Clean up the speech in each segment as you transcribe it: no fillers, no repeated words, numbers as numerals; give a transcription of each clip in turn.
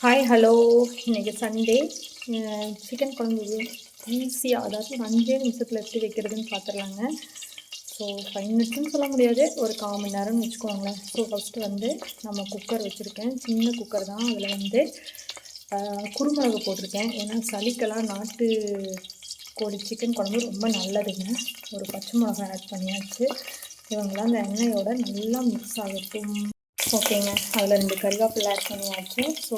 Hi hello. இன்றைக்கி Sunday. Chicken குழம்பு ஈஸியாக, அதாவது ஒரு 5 நிமிஷத்தில் எப்படி வைக்கிறதுன்னு பார்த்துடலாங்க. ஸோ 5 மினிட்ஸ்னு சொல்ல முடியாது, ஒரு 1/4 மணி நேரம்னு வச்சுக்கோங்களேன். ஸோ ஃபஸ்ட்டு வந்து நம்ம குக்கர் வச்சுருக்கேன், சின்ன குக்கர் தான். அதில் வந்து குருமிளகு போட்டிருக்கேன். ஏன்னா சளிக்கெல்லாம் நாட்டு கோழி சிக்கன் குழம்பு ரொம்ப நல்லதுங்க. ஒரு பச்சை மிளகாய் ஆட் பண்ணியாச்சு. இவங்களாம் அந்த எண்ணெயோட நல்லா மிக்ஸ் ஆகட்டும். ஓகேங்க, அதில் 2 கறிவேப்பிலை ஆட் பண்ணியாச்சு. ஸோ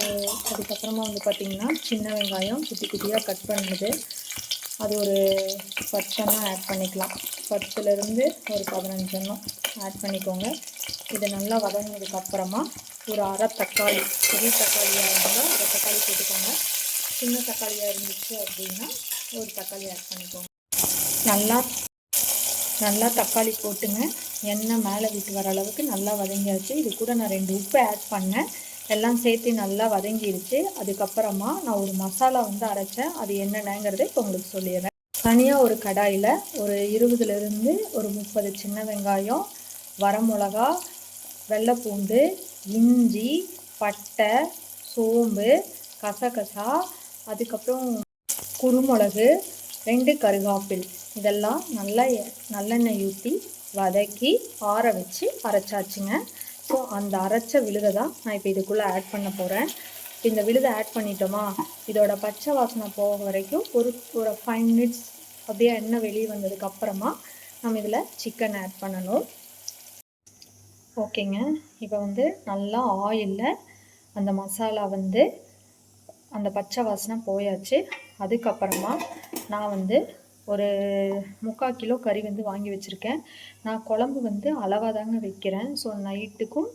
அதுக்கப்புறமா வந்து பார்த்திங்கன்னா சின்ன வெங்காயம் குட்டி குட்டியாக கட் பண்ணுது, அது ஒரு 10 எண்ணம் ஆட் பண்ணிக்கலாம். 10லேருந்து ஒரு 15 எண்ணம் ஆட் பண்ணிக்கோங்க. இது நல்லா வதங்கினதுக்கப்புறமா ஒரு அரை தக்காளி, பெரிய தக்காளியாக இருந்தால் அரை தக்காளி போட்டுக்கோங்க. சின்ன தக்காளியாக இருந்துச்சு அப்படின்னா ஒரு தக்காளி ஆட் பண்ணிக்கோங்க. நல்லா தக்காளி போட்டுங்க, எண்ணெய் மேலே விட்டு வர அளவுக்கு நல்லா வதங்கியாச்சு. இது கூட நான் 2 உப்பு ஆட் பண்ணேன். எல்லாம் சேர்த்து நல்லா வதங்கிடுச்சு. அதுக்கப்புறமா நான் ஒரு மசாலா வந்து அரைச்சேன். அது என்னென்னங்கிறத இப்போ உங்களுக்கு சொல்லிடுறேன். தனியாக ஒரு கடாயில் ஒரு 20லேருந்து ஒரு 30 சின்ன வெங்காயம், வரமிளகா, வெள்ளைப்பூண்டு, இஞ்சி, பட்டை, சோம்பு, கசகசா, அதுக்கப்புறம் குருமிளகு, 2 கருகாப்பில், இதெல்லாம் நல்லா நல்லெண்ணெய் ஊற்றி வதக்கி ஆற வச்சு அரைச்சாச்சுங்க. ஸோ அந்த அரைச்ச விழுதை தான் நான் இப்போ இதுக்குள்ளே ஆட் பண்ண போகிறேன். இந்த விழுதை ஆட் பண்ணிட்டோமா, இதோட பச்சை வாசனை போக வரைக்கும் ஒரு 5 மினிட்ஸ் அப்படியே எண்ணெய் வெளியே வந்ததுக்கப்புறமா நம்ம இதில் சிக்கன் ஆட் பண்ணணும். ஓகேங்க, இப்போ வந்து நல்லா ஆயிலில் அந்த மசாலா வந்து அந்த பச்சை வாசனை போயாச்சு. அதுக்கப்புறமா நான் வந்து ஒரு 3/4 கிலோ கறி வந்து வாங்கி வச்சுருக்கேன். நான் குழம்பு வந்து அளவாக தாங்க வைக்கிறேன். ஸோ நைட்டுக்கும்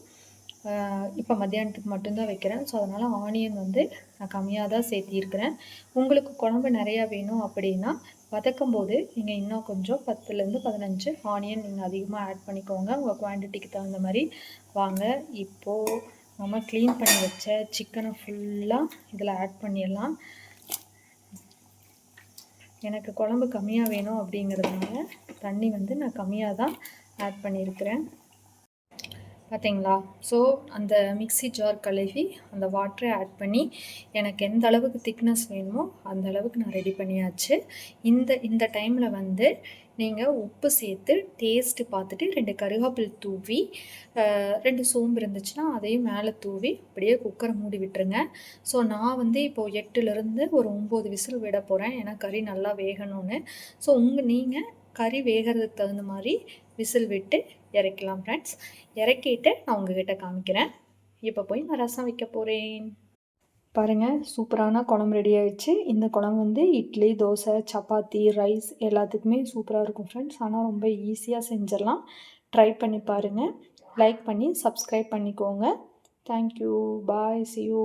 இப்போ மத்தியானத்துக்கு மட்டும்தான் வைக்கிறேன். ஸோ அதனால் ஆனியன் வந்து நான் கம்மியாக தான் சேர்த்திருக்கிறேன். உங்களுக்கு குழம்பு நிறையா வேணும் அப்படின்னா வதக்கும் போது நீங்கள் இன்னும் கொஞ்சம் 10லேருந்து 15 ஆனியன் நீங்கள் அதிகமாக ஆட் பண்ணிக்கோங்க. உங்கள் குவான்டிட்டிக்கு தகுந்த மாதிரி வாங்க. இப்போது நம்ம க்ளீன் பண்ணி வச்ச சிக்கனை ஃபுல்லாக இதில் ஆட் பண்ணிடலாம். எனக்கு குழம்பு கம்மியாக வேணும் அப்படிங்கிறதுனால தண்ணி வந்து நான் கம்மியாக தான் ஆட் பண்ணியிருக்கிறேன். பார்த்தீங்களா? ஸோ அந்த மிக்ஸி ஜார் கழுவி அந்த வாட்டரை ஆட் பண்ணி எனக்கு எந்த அளவுக்கு திக்னஸ் வேணுமோ அந்த அளவுக்கு நான் ரெடி பண்ணியாச்சு. இந்த டைமில் வந்து நீங்கள் உப்பு சேர்த்து டேஸ்ட்டு பார்த்துட்டு 2 கருவேப்பிலை தூவி 2 சோம்பு இருந்துச்சுன்னா அதையும் மேலே தூவி அப்படியே குக்கரை மூடி விட்டுருங்க. ஸோ நான் வந்து இப்போது 8லேருந்து ஒரு 9 விசில் விட போகிறேன், ஏன்னா கறி நல்லா வேகணும்னு. ஸோ நீங்கள் கறி வேகிறதுக்கு தகுந்த மாதிரி விசில் விட்டு இறக்கலாம் ஃப்ரெண்ட்ஸ். இறக்கிட்டு நான் உங்ககிட்ட காமிக்கிறேன். இப்போ போய் நான் ரசம் வைக்க போகிறேன். பாருங்கள், சூப்பரான குழம்பு ரெடி ஆகிடுச்சு. இந்த குழம்பு வந்து இட்லி, தோசை, சப்பாத்தி, ரைஸ் எல்லாத்துக்குமே சூப்பராக இருக்கும் ஃப்ரெண்ட்ஸ். ஆனால் ரொம்ப ஈஸியாக செஞ்சிடலாம். ட்ரை பண்ணி பாருங்கள். லைக் பண்ணி சப்ஸ்கிரைப் பண்ணிக்கோங்க. தேங்க்யூ. பாய். see you.